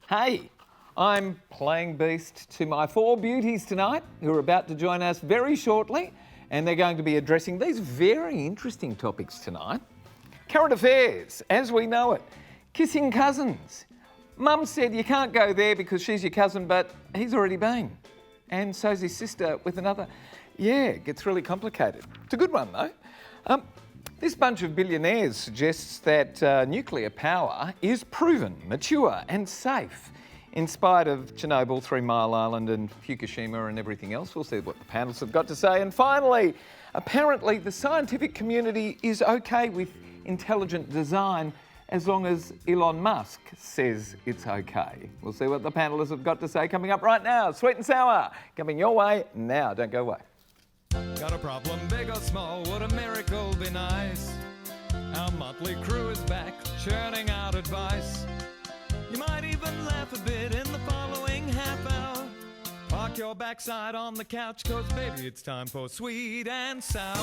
Hey, I'm playing beast to my four beauties tonight who are about to join us very shortly, and they're going to be addressing these very interesting topics tonight. Current affairs, as we know it. Kissing cousins. Mum said you can't go there because she's your cousin, but he's already been. And so's his sister with another. Yeah, it gets really complicated. It's a good one, though. This bunch of billionaires suggests that nuclear power is proven, mature and safe, in spite of Chernobyl, 3 Mile Island and Fukushima and everything else. We'll see what the panels have got to say. And finally, apparently the scientific community is okay with intelligent design as long as Elon Musk says it's okay. We'll see what the panellists have got to say coming up right now. Sweet and Sour, coming your way now. Don't go away. Got a problem, big or small, would a miracle be nice? Our motley crew is back, churning out advice. You might even laugh a bit in the following half hour. Park your backside on the couch, cause baby it's time for Sweet and Sour.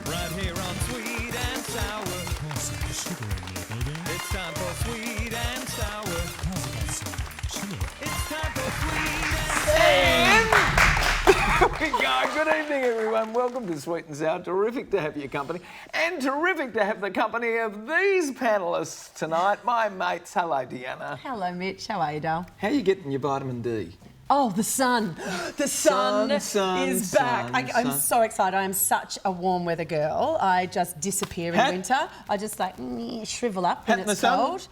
Right here on Sweet and Sour. It's time for Sweet and Sour. It's time for Sweet and Sour. We go. Good evening, everyone. Welcome to Sweet and Sour. Terrific to have your company, and terrific to have the company of these panellists tonight. My mates. Hello, Deanna. Hello, Mitch. How are you, Dale? How are you getting your vitamin D? Oh, the sun. The sun is back. I'm so excited. I am such a warm weather girl. I just disappear in winter. I just like shrivel up when it's cold.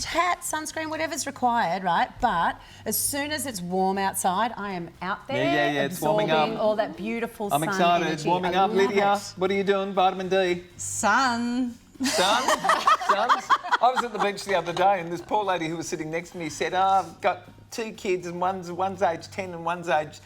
Hat, sunscreen, whatever's required, right? But as soon as it's warm outside, I am out there it's warming up. All that beautiful sun I'm excited. energy. It's warming up. Lydia, what are you doing? Vitamin D? Sun. Sun? Suns? I was at the beach the other day and this poor lady who was sitting next to me said, I've got 2 kids and one's age 10 and one's age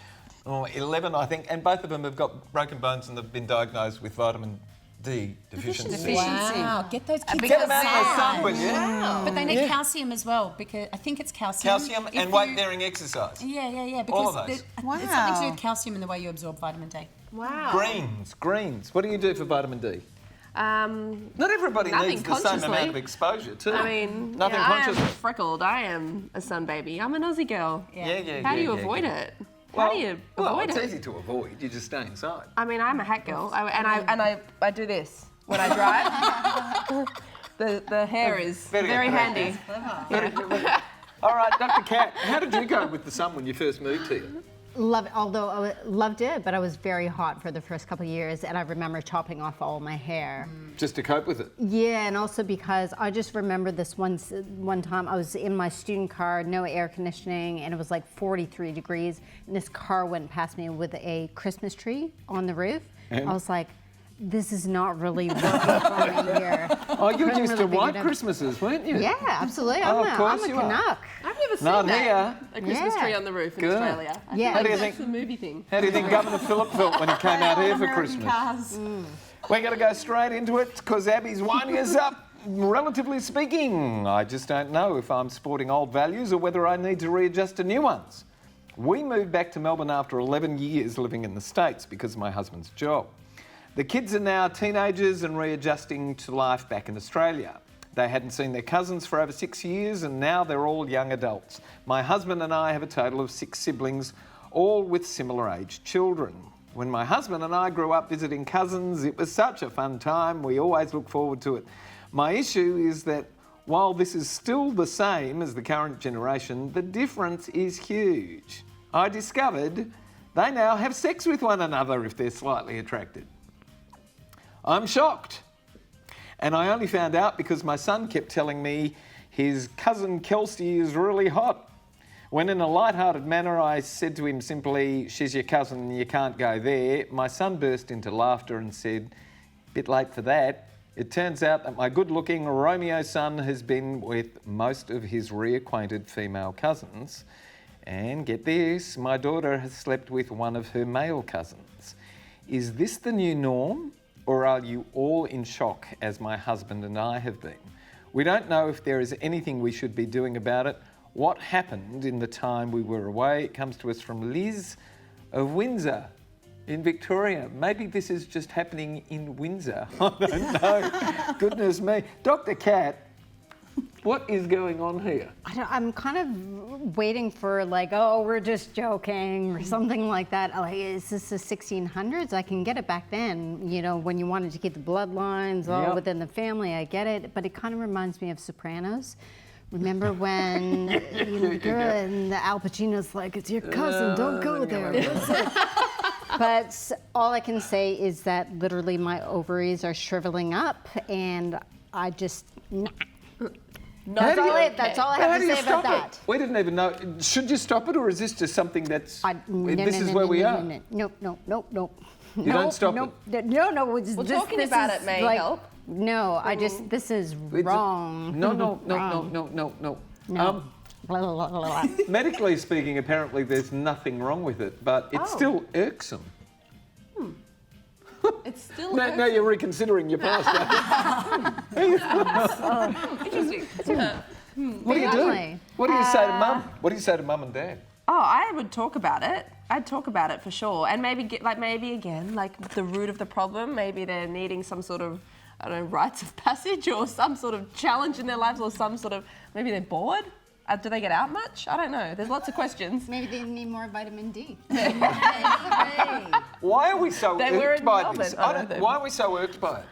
11, I think, and both of them have got broken bones and they've been diagnosed with vitamin D deficiency. Wow, get those kids Get them out of the sun, will you? Wow. But they need calcium as well, because I think it's calcium. Calcium and weight-bearing exexercise. Yeah. Because all of those. It's something to do with calcium in the way you absorb vitamin D. Wow. Greens. What do you do for vitamin D? Not everybody needs the same amount of exposure too. I mean, nothing I am consciously. freckled. I am a sun baby. I'm an Aussie girl. Yeah. How do you avoid it? How do you avoid it's it? easy to avoid. You just stay inside. I mean, I'm a hat girl, I do this when I drive. the hair is very handy. All right, Dr. Kat, how did you go with the sun when you first moved here? Love it, although I loved it, but I was very hot for the first couple of years, and I remember chopping off all my hair. Just to cope with it? Yeah, and also because I just remember this one time I was in my student car, no air conditioning, and it was like 43 degrees, and this car went past me with a Christmas tree on the roof. And? I was like, this is not really working for me here. Oh, you used to white Christmases, weren't you? Yeah, absolutely. Oh, I'm a Canuck. I've never seen Not that. here. A Christmas tree on the roof in Australia. Yeah. How do you That's think? the movie thing. How do you think Governor Phillip felt when he came out here for Christmas? We're going to go straight into it because Abby's winding us up. Relatively speaking, I just don't know if I'm sporting old values or whether I need to readjust to new ones. We moved back to Melbourne after 11 years living in the States because of my husband's job. The kids are now teenagers and readjusting to life back in Australia. They hadn't seen their cousins for over 6 years and now they're all young adults. My husband and I have a total of 6 siblings, all with similar aged children. When my husband and I grew up visiting cousins, it was such a fun time. We always look forward to it. My issue is that while this is still the same as the current generation, the difference is huge. I discovered they now have sex with one another if they're slightly attracted. I'm shocked. And I only found out because my son kept telling me his cousin Kelsey is really hot. When in a light-hearted manner I said to him simply, she's your cousin, you can't go there, my son burst into laughter and said, bit late for that. It turns out that my good-looking Romeo son has been with most of his reacquainted female cousins. And get this, my daughter has slept with one of her male cousins. Is this the new norm? Or are you all in shock, as my husband and I have been? We don't know if there is anything we should be doing about it. What happened in the time we were away? It comes to us from Liz of Windsor in Victoria. Maybe this is just happening in Windsor. I don't know. Goodness me. Dr. Kat, What is going on here? I'm kind of waiting for like, oh, we're just joking or something like that. Like, is this the 1600s? I can get it back then, you know, when you wanted to keep the bloodlines all within the family. I get it, but it kind of reminds me of Sopranos. Remember when and Al Pacino's like, it's your cousin, don't go there. But all I can say is that literally my ovaries are shriveling up, and I just. That's all I have to say about that. We didn't even know. Should you stop it, or is this just something that's... this is where we are? No. You don't stop it? No. Well, talking about it may help. No, this is wrong. No. Medically speaking, apparently there's nothing wrong with it, but it's still irksome. It's still Now you're reconsidering your past. interesting. What do you do? What do you say to mum? What do you say to mum and dad? Oh, I would talk about it. I'd talk about it for sure, and maybe again, the root of the problem. Maybe they're needing some sort of, I don't know, rites of passage or some sort of challenge in their lives, or some sort of, maybe they're bored. Do they get out much? I don't know. There's lots of questions. Maybe they need more vitamin D. Why are we so irked by this? Why are we so irked by it?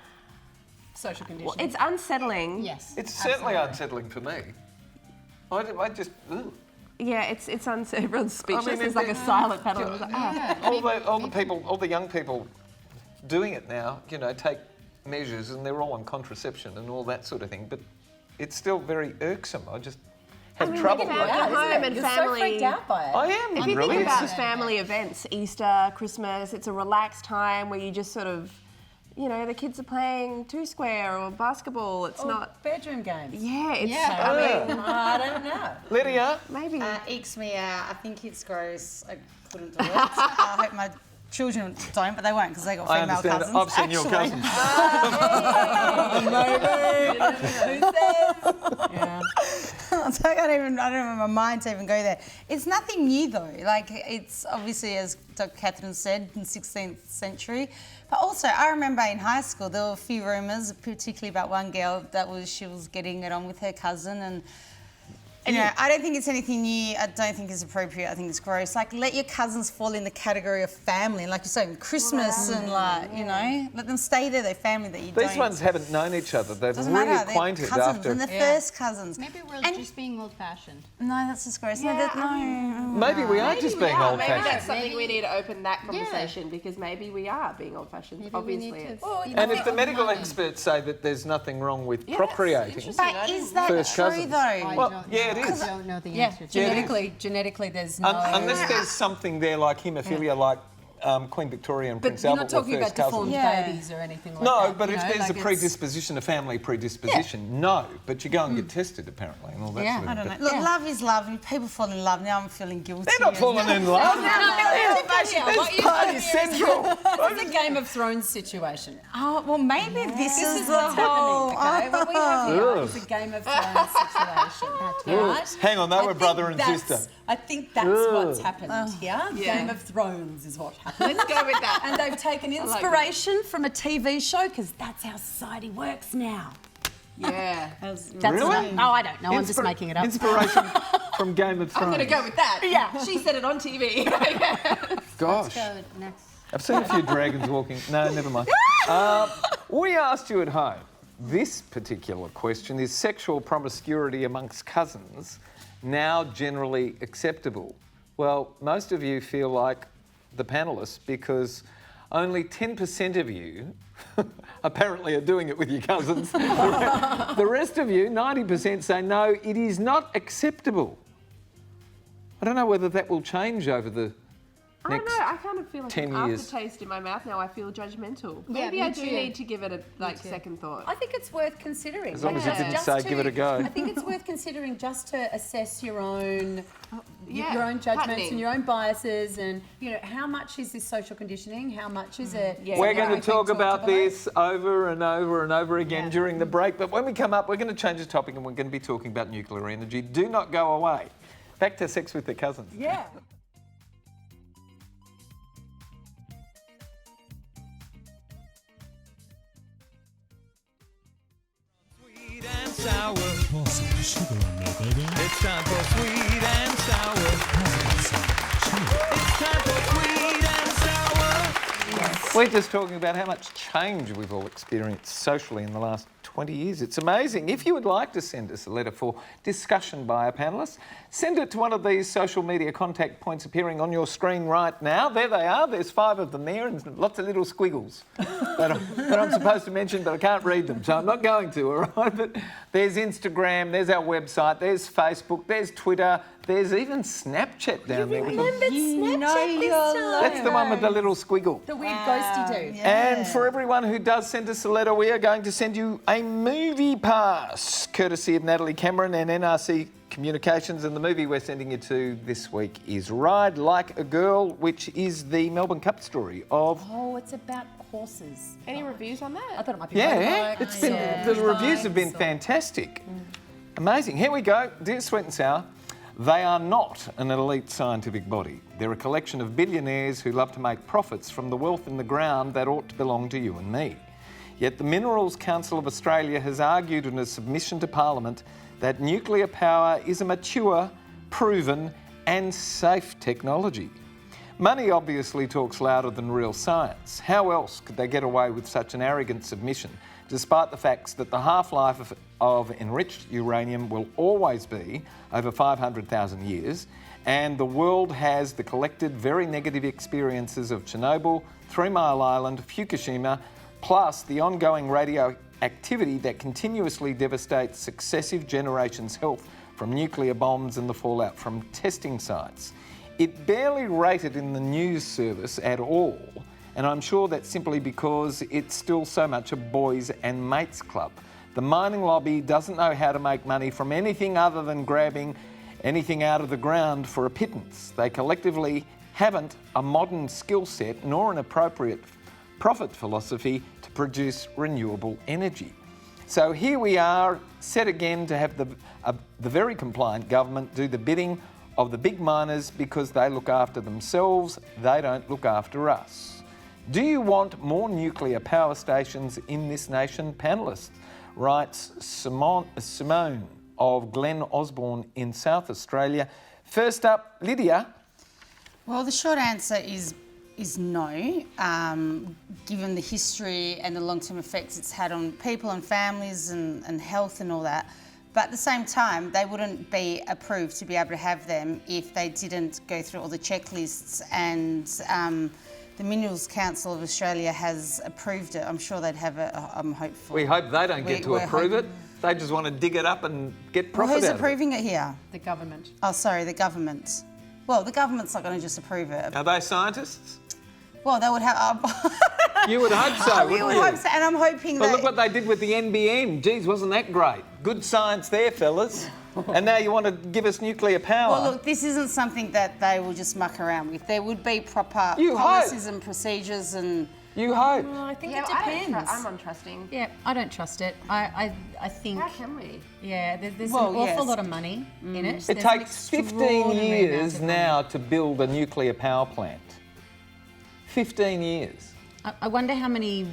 Social conditioning. Well, it's unsettling. Yes. It's certainly unsettling for me. I just... Ugh. Yeah, it's unsettling. Everyone's speechless. There's like a silent panel. All the young people doing it now, you know, take measures, and they're all on contraception and all that sort of thing. But it's still very irksome. I just have trouble with it. Home and You're family. so freaked out by it. I am. If you really. think about family events, Easter, Christmas, it's a relaxed time where you just sort of, you know, the kids are playing two-square or basketball. It's not bedroom games. Yeah, it's. I mean, I don't know. Lydia? Maybe. Ekes me out. I think it's gross. I couldn't do it. I hope my children don't, but they won't because they got female cousins. I've seen your cousins. So I don't even have my mind to even go there. It's nothing new though. Like, it's obviously, as Dr. Katherine said, in the 16th century. But also, I remember in high school there were a few rumours, particularly about one girl she was getting it on with her cousin, and you know, I don't think it's anything new. I don't think it's appropriate. I think it's gross. Like, let your cousins fall in the category of family, and like you're saying, Christmas and like, you know, let them stay there. They're family that you don't. These ones haven't known each other. They've Doesn't really matter. acquainted They're cousins, after. and they're first cousins. Maybe we're just being old-fashioned. No, that's just gross. Yeah, Maybe we are just being Maybe old-fashioned. that's something we need to open that conversation because maybe we are being old-fashioned. Maybe Obviously, we need it's. to. And if the medical experts say that there's nothing wrong with procreating, But is that First true cousins. though? well, yeah, it is. I don't know the answer to Genetically, there's no... Unless there's something there like haemophilia, like Queen Victoria and But Prince you're Albert not talking were about first cousins. deformed babies or anything like that. No, but you if know, there's like a it's- predisposition, a family predisposition, no. But you go and get tested apparently and all that sort of I don't thing. know. Look, love is love, and people fall in love. Now I'm feeling guilty. They're not falling in love. It's Party central. It's a Game of Thrones situation. Oh, well, maybe this is the what's whole... happening, okay? What we have here is a Game of Thrones situation, right? Hang on, they were brother and sister. I think that's what's happened here. Game of Thrones is what happened. Let's go with that. And they've taken inspiration from a TV show because that's how society works now. Yeah. That's Really? Oh, I don't know. I'm just making it up. Inspiration from Game of Thrones. I'm going to go with that. Yeah. She said it on TV. Gosh. go next. I've seen a few dragons walking. No, never mind. We asked you at home. This particular question is sexual promiscuity amongst cousins now generally acceptable? Well, most of you feel like the panellists because only 10% of you apparently are doing it with your cousins. The rest of you, 90%, say no, it is not acceptable. I don't know whether that will change over the I don't next know. I kind of feel like 10 an years. aftertaste in my mouth now. I feel judgmental. Yeah, Maybe me I do too. need to give it a second thought. I think it's worth considering. As long as you Just didn't say give it a go. I think it's worth considering just to assess your own, Yeah, your own judgments patterning. and your own biases, and you know how much is this social conditioning? How much is it? Yeah. We're Yeah. going to talk about this over and over and over again during the break. But when we come up, we're going to change the topic and we're going to be talking about nuclear energy. Do not go away. Back to sex with their cousins. Yeah. Sweet and sour. We're just talking about how much change we've all experienced socially in the last 20 years. It's amazing. If you would like to send us a letter for discussion by our panellists, send it to one of these social media contact points appearing on your screen right now. There they are. There's 5 of them there and lots of little squiggles that I'm supposed to mention, but I can't read them, so I'm not going to, all right? But there's Instagram, there's our website, there's Facebook, there's Twitter, there's even Snapchat down there. That's the one with the little squiggle. The weird ghosty dude. And for everyone who does send us a letter, we are going to send you a movie pass, courtesy of Natalie Cameron and NRC Communications. And the movie we're sending you to this week is Ride Like a Girl, which is the Melbourne Cup story of... Oh, it's about horses. Any reviews on that? I thought it might be Yeah, motorbikes. it's been, the reviews have been fantastic. Amazing. Here we go. Dear Sweet and Sour, they are not an elite scientific body. They're a collection of billionaires who love to make profits from the wealth in the ground that ought to belong to you and me. Yet the Minerals Council of Australia has argued in a submission to Parliament that nuclear power is a mature, proven and safe technology. Money obviously talks louder than real science. How else could they get away with such an arrogant submission, despite the facts that the half-life of enriched uranium will always be over 500,000 years, and the world has the collected very negative experiences of Chernobyl, 3 Mile Island, Fukushima, plus the ongoing radioactivity that continuously devastates successive generations' health from nuclear bombs and the fallout from testing sites. It barely rated in the news service at all, and I'm sure that's simply because it's still so much a boys and mates club. The mining lobby doesn't know how to make money from anything other than grabbing anything out of the ground for a pittance. They collectively haven't a modern skill set nor an appropriate profit philosophy to produce renewable energy. So here we are, set again to have the very compliant government do the bidding of the big miners because they look after themselves, they don't look after us. Do you want more nuclear power stations in this nation? Panellists, writes Simone of Glen Osborne in South Australia. First up, Lidia. Well, the short answer is no, given the history and the long-term effects it's had on people and families and health and all that. But at the same time, they wouldn't be approved to be able to have them if they didn't go through all the checklists, and the Minerals Council of Australia has approved it. I'm sure they'd have it. I'm hopeful. We hope they don't get to approve it. They just want to dig it up and get profit out of it. Who's approving it here? The government. Oh, sorry, the government. Well, the government's not going to just approve it. Are they scientists? Well, they would have... You would hope so, wouldn't you? We would hope so, and I'm hoping But look what they did with the NBN. Geez, wasn't that great? Good science there, fellas. And now you want to give us nuclear power. Well, look, this isn't something that they will just muck around with. There would be proper You policies hope. and procedures and... You hope. Well, I think Yeah, it depends. I'm untrusting. Yeah, I don't trust it. I think... How can we? Yeah, there's Well, an awful yes. lot of money in it. It There's an takes 15 extraordinary years amount of money. now to build a nuclear power plant. 15 years. I wonder how many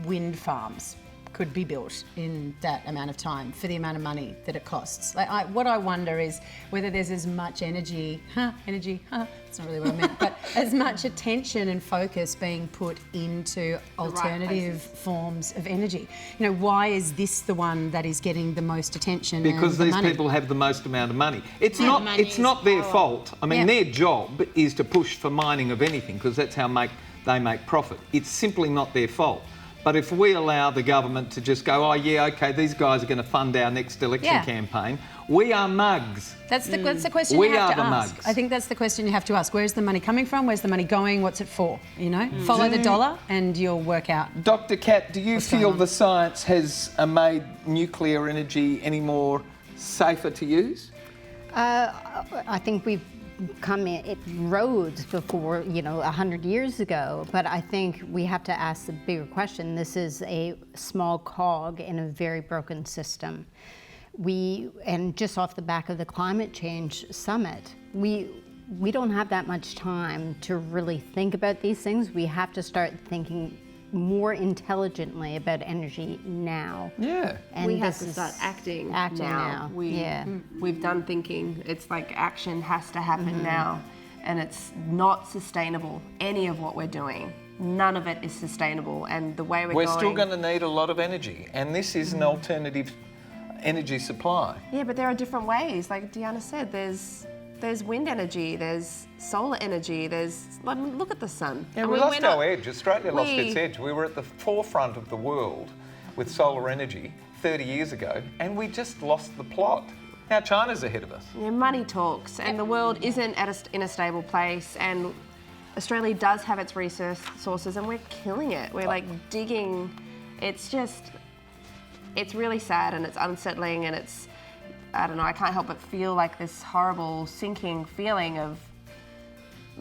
wind farms could be built in that amount of time for the amount of money that it costs. What I wonder is whether there's as much that's not really what I meant, but as much attention and focus being put into alternative forms of energy. You know, why is this the one that is getting the most attention? Because and the these money? people have the most amount of money. It's not their fault. I mean, their job is to push for mining of anything because that's how they make profit. It's simply not their fault. But if we allow the government to just go, oh yeah, okay, these guys are going to fund our next election campaign, we are mugs. That's the question We you have are to the ask. mugs. I think that's the question you have to ask. Where's the money coming from? Where's the money going? What's it for? You know, follow the dollar and you'll work out. Dr. Kat, do you What's feel going on? the science has made nuclear energy any more safer to use? I think we've come in roads before, 100 years ago, but I think we have to ask the bigger question. This is a small cog in a very broken system. And just off the back of the climate change summit, we don't have that much time to really think about these things. We have to start thinking more intelligently about energy now. Yeah. And We have this to is start acting now. We've done thinking. It's like action has to happen now, and it's not sustainable, any of what we're doing. none of it is sustainable. And the way We're still going to need a lot of energy, and this is an alternative energy supply. Yeah, but there are different ways. Like Deanna said, there's wind energy, there's solar energy, look at the sun. Yeah, we lost our edge. Australia lost its edge. We were at the forefront of the world with solar energy 30 years ago, and we just lost the plot. Now China's ahead of us. Yeah, money talks, and the world isn't in a stable place, and Australia does have its resources, and we're killing it. We're like digging. It's really sad, and it's unsettling, and I don't know, I can't help but feel like this horrible sinking feeling of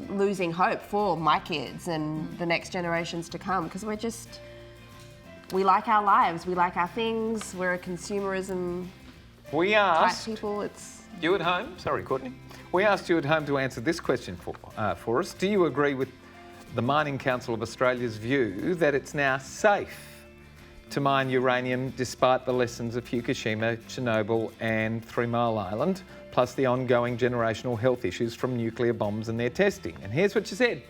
losing hope for my kids and the next generations to come, because we like our lives, we like our things, we're a consumerism We type asked people. you at home, sorry Courtney, we asked you at home to answer this question for us. Do you agree with the Mining Council of Australia's view that it's now safe to mine uranium despite the lessons of Fukushima, Chernobyl and 3 Mile Island, plus the ongoing generational health issues from nuclear bombs and their testing? And here's what you said.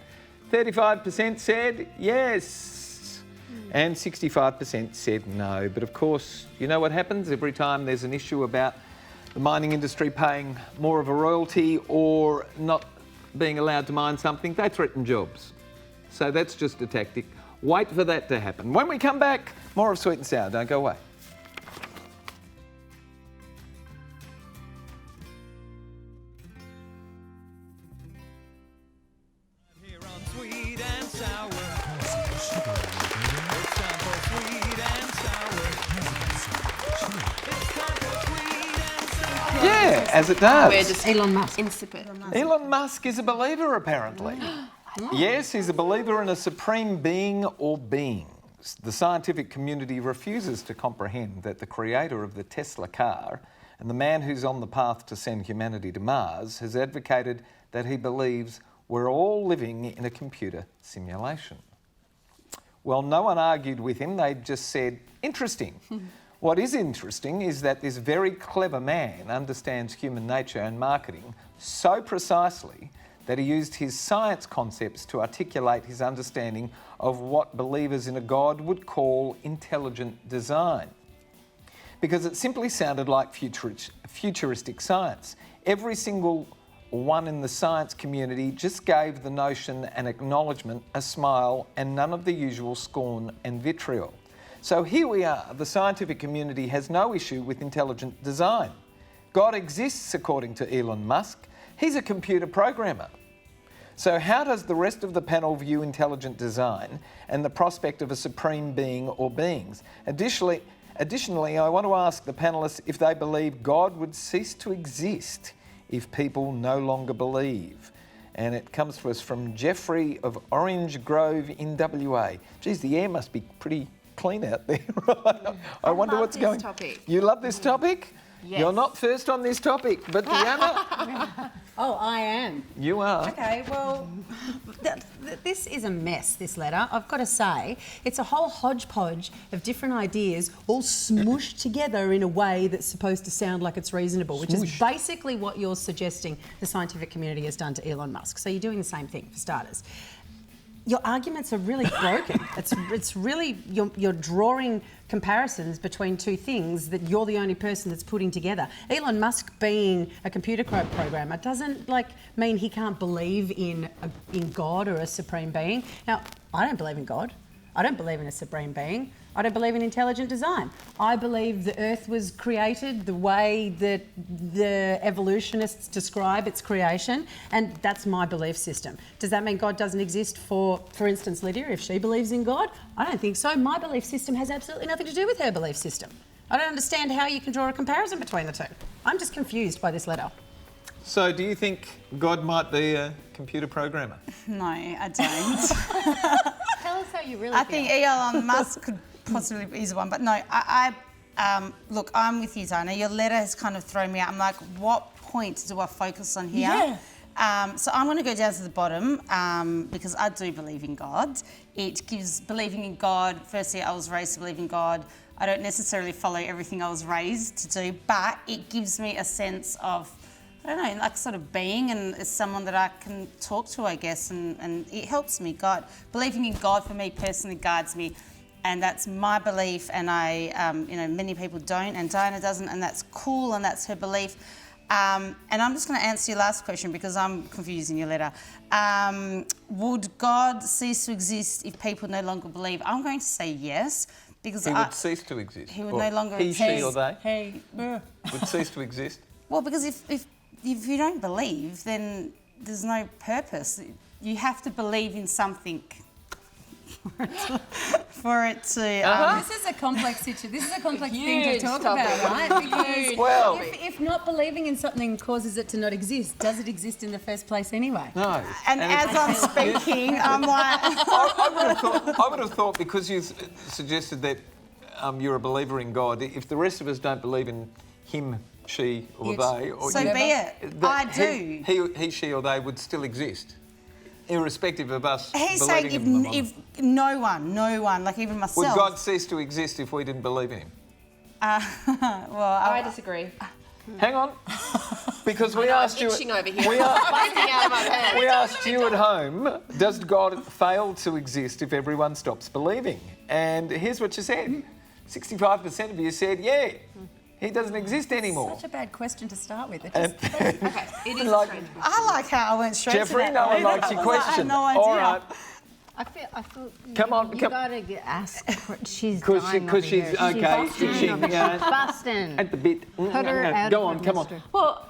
35% said yes, and 65% said no. But of course, you know what happens every time there's an issue about the mining industry paying more of a royalty or not being allowed to mine something, they threaten jobs. So that's just a tactic. Wait for that to happen. When we come back, more of Sweet and Sour. Don't go away. Here on Sweet and Sour. It's time for Sweet and Sour. It's time for Sweet and Sour. Yeah, as it does. We're just Elon Musk. insipid. Elon Musk is a believer, apparently. Yes, he's a believer in a supreme being or beings. The scientific community refuses to comprehend that the creator of the Tesla car and the man who's on the path to send humanity to Mars has advocated that he believes we're all living in a computer simulation. Well, no one argued with him. They just said, interesting. What is interesting is that this very clever man understands human nature and marketing so precisely that he used his science concepts to articulate his understanding of what believers in a God would call intelligent design. Because it simply sounded like futuristic science. Every single one in the science community just gave the notion an acknowledgement, a smile, and none of the usual scorn and vitriol. So here we are. The scientific community has no issue with intelligent design. God exists, according to Elon Musk. He's a computer programmer. So how does the rest of the panel view intelligent design and the prospect of a supreme being or beings? Additionally, I want to ask the panellists if they believe God would cease to exist if people no longer believe. And it comes to us from Jeffrey of Orange Grove in WA. Geez, the air must be pretty clean out there. I wonder what's going on. Topic. You love this topic? Yes. You're not first on this topic, but Deanna, Oh, I am. you are. Okay, well, this is a mess, this letter. I've got to say, it's a whole hodgepodge of different ideas all smooshed together in a way that's supposed to sound like it's reasonable, which is basically what you're suggesting the scientific community has done to Elon Musk. So you're doing the same thing, for starters. Your arguments are really broken. It's really, you're drawing comparisons between two things that you're the only person that's putting together. Elon Musk being a computer programmer doesn't mean he can't believe in God or a supreme being. Now, I don't believe in God. I don't believe in a supreme being. I don't believe in intelligent design. I believe the Earth was created the way that the evolutionists describe its creation, and that's my belief system. Does that mean God doesn't exist for instance, Lidia, if she believes in God? I don't think so. My belief system has absolutely nothing to do with her belief system. I don't understand how you can draw a comparison between the two. I'm just confused by this letter. So do you think God might be a computer programmer? No, I don't. Tell us how you really I feel. think Elon Musk could possibly be one, but no, look, I'm with you, Dana. Your letter has kind of thrown me out. I'm like, what point do I focus on here? Yeah. So I'm going to go down to the bottom because I do believe in God. It gives believing in God. Firstly, I was raised to believe in God. I don't necessarily follow everything I was raised to do, but it gives me a sense of I don't know, like sort of being, and it's someone that I can talk to, I guess, and it helps me. God, believing in God for me personally guides me, and that's my belief. And many people don't, and Diana doesn't, and that's cool, and that's her belief. And I'm just going to answer your last question because I'm confused in your letter. Would God cease to exist if people no longer believe? I'm going to say yes, because He would cease to exist. He would no longer He, she, or they Hey, would cease to exist. Well, because if you don't believe, then there's no purpose. You have to believe in something for it to. this is a complex situation. This is a complex thing to talk about, right? Because Well- if not believing in something causes it to not exist, does it exist in the first place anyway? No. And as I'm speaking, I'm like, I would have thought because you suggested that you're a believer in God, if the rest of us don't believe in Him, she, or they, or so you, be it. that I do. He, she, or they would still exist, irrespective of us He's believing saying in them. if no one, like even myself. Would God cease to exist if we didn't believe in Him? I disagree. Hang on, because we asked you. Itching over here. We, are, Biting out of my head. we asked you at home, does God fail to exist if everyone stops believing? And here's what you said. 65% of you said, yeah, He doesn't exist anymore. Such a bad question to start with. It And- just, Okay, it is Like- a strange. I like how I went straight Jeffrey, to that. no one though. likes your I was like, question. I had no idea. All right, I feel. Come on, you come- gotta ask. She's 'Cause dying she- 'cause over she's- here. okay, busting she- over here. yeah. She's busting. at the bit. Put her out Go of on, her come on. mister. Well,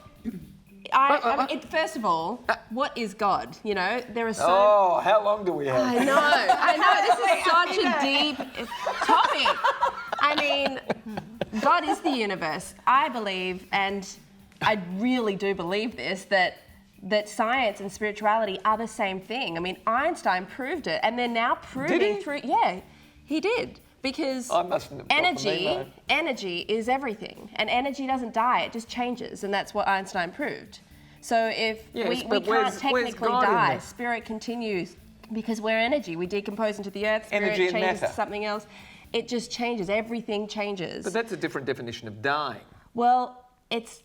first of all, what is God? You know, there are so. Oh, how long do we have? I know. This is such a deep topic. I mean, God is the universe. I believe, and I really do believe this, that science and spirituality are the same thing. I mean, Einstein proved it, and they're now proving Did he? through. Yeah, he did. Because I mustn't have got the memo. energy is everything, and energy doesn't die; it just changes, and that's what Einstein proved. So if Yes, we but can't where's technically God in die, there? spirit continues because we're energy. We decompose into the earth. Spirit Energy and changes matter. to something else. It just changes. Everything changes. But that's a different definition of dying. Well, it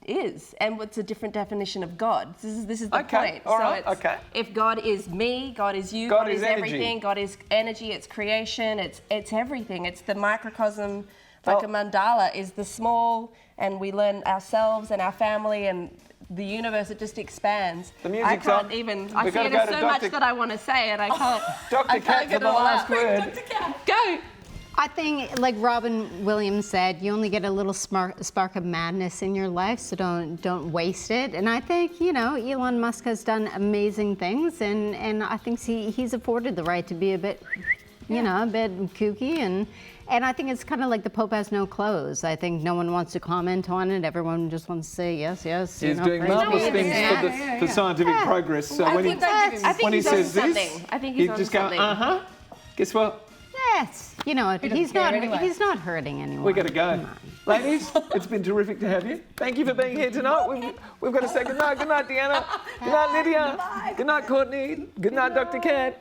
is, and what's a different definition of God? This is the Okay, point. all right, okay. If God is me, God is you, God God is is energy. everything, God is energy, it's creation, it's everything. It's the microcosm, like a mandala is the small, and we learn ourselves and our family and the universe, it just expands. The music's I can't on. even, We've I gotta feel there's go to so much Dr. that I want to say and I can't. Dr. I can't Cat for get the it all last out. word. Go! I think, like Robin Williams said, you only get a little spark of madness in your life, so don't waste it. And I think, Elon Musk has done amazing things, and I think he's afforded the right to be a bit, a bit kooky, and I think it's kind of like the Pope has no clothes. I think no one wants to comment on it. Everyone just wants to say yes. He's doing marvellous things for scientific progress. So when he think he's says on this, something. I think you he's on just go, something. Guess what? Yes, he's care not. anyway. He's not hurting anyone. We got to go. Come on. Ladies, it's been terrific to have you. Thank you for being here tonight. We've got to say goodnight. Good night, Deanna. Good night, Lydia. Good night, Courtney. Good night, Dr. Cat.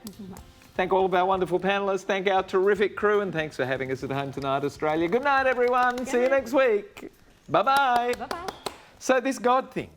Thank all of our wonderful panellists. Thank our terrific crew. And thanks for having us at home tonight, Australia. Good night, everyone. See you next week. Bye-bye. bye-bye. So this God thing.